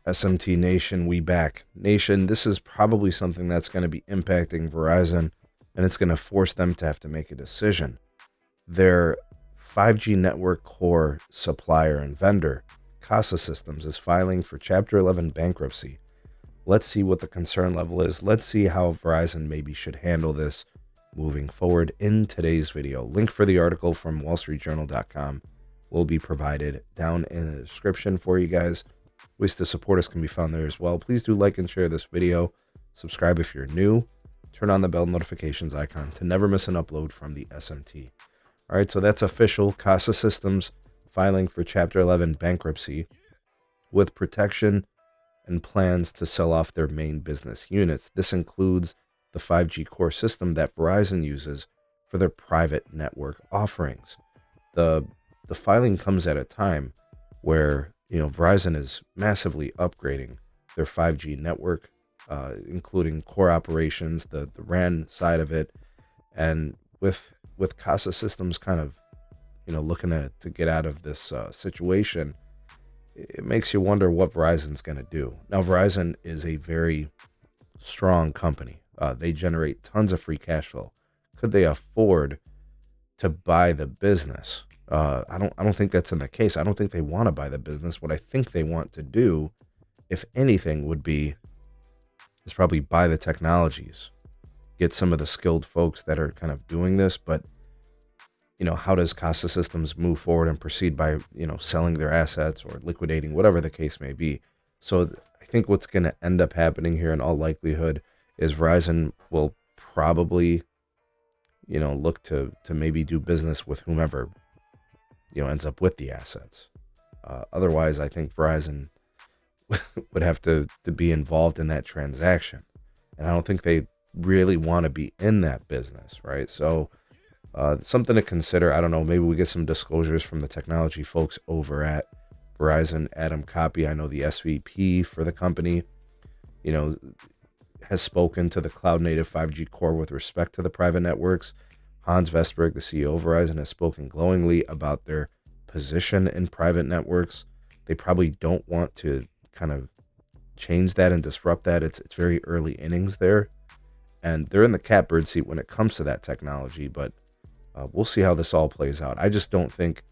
SMT Nation, we back. Nation, this is probably something that's going to be impacting Verizon, and it's going to force them to have to make a decision. Their 5G network core supplier and vendor, Casa Systems, is filing for Chapter 11 bankruptcy. Let's see what the concern level is. Let's see how Verizon maybe should handle this moving forward in today's video. Link for the article from wallstreetjournal.com will be provided down in the description for you guys. Ways to support us can be found there as well. Please do like and share this video. Subscribe if you're new. Turn on the bell notifications icon to never miss an upload from the SMT. All right, so that's official. Casa Systems filing for Chapter 11 bankruptcy with protection and plans to sell off their main business units. This includes the 5G core system that Verizon uses for their private network offerings. The filing comes at a time where Verizon is massively upgrading their 5G network, including core operations, the RAN side of it, and with Casa Systems kind of looking to get out of this situation, it makes you wonder what Verizon's going to do. Now, Verizon is a very strong company. They generate tons of free cash flow. Could they afford to buy the business? I don't think that's in the case. I don't think they want to buy the business. What I think they want to do, if anything, is probably buy the technologies, get some of the skilled folks that are kind of doing this. But how does Casa Systems move forward and proceed by selling their assets or liquidating, whatever the case may be? So I think what's going to end up happening here in all likelihood is Verizon will probably look to maybe do business with whomever ends up with the assets. Otherwise, I think Verizon would have to be involved in that transaction. And I don't think they really want to be in that business, right? So something to consider. I don't know, maybe we get some disclosures from the technology folks over at Verizon. Adam Copy, I know the SVP for the company, has spoken to the cloud native 5G core with respect to the private networks. Hans Vestberg, the CEO of Verizon, has spoken glowingly about their position in private networks. They probably don't want to kind of change that and disrupt that. It's very early innings there, and they're in the catbird seat when it comes to that technology. But we'll see how this all plays out. I just don't think,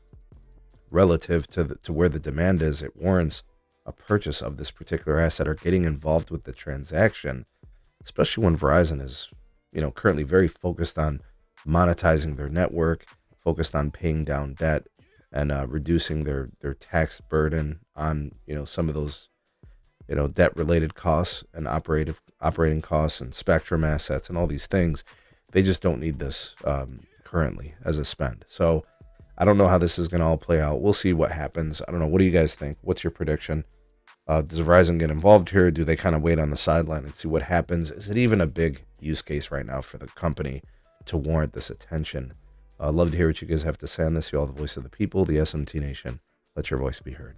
relative to where the demand is, it warrants a purchase of this particular asset or getting involved with the transaction, especially when Verizon is currently very focused on monetizing their network, focused on paying down debt and reducing their tax burden on some of those debt related costs and operating costs and spectrum assets and all these things. They just don't need this currently as a spend. So I don't know how this is going to all play out. We'll see what happens. I don't know. What do you guys think? What's your prediction? Does Verizon get involved here? Do they kind of wait on the sideline and see what happens? Is it even a big use case right now for the company to warrant this attention? I'd love to hear what you guys have to say on this. You're all the voice of the people, the SMT Nation. Let your voice be heard.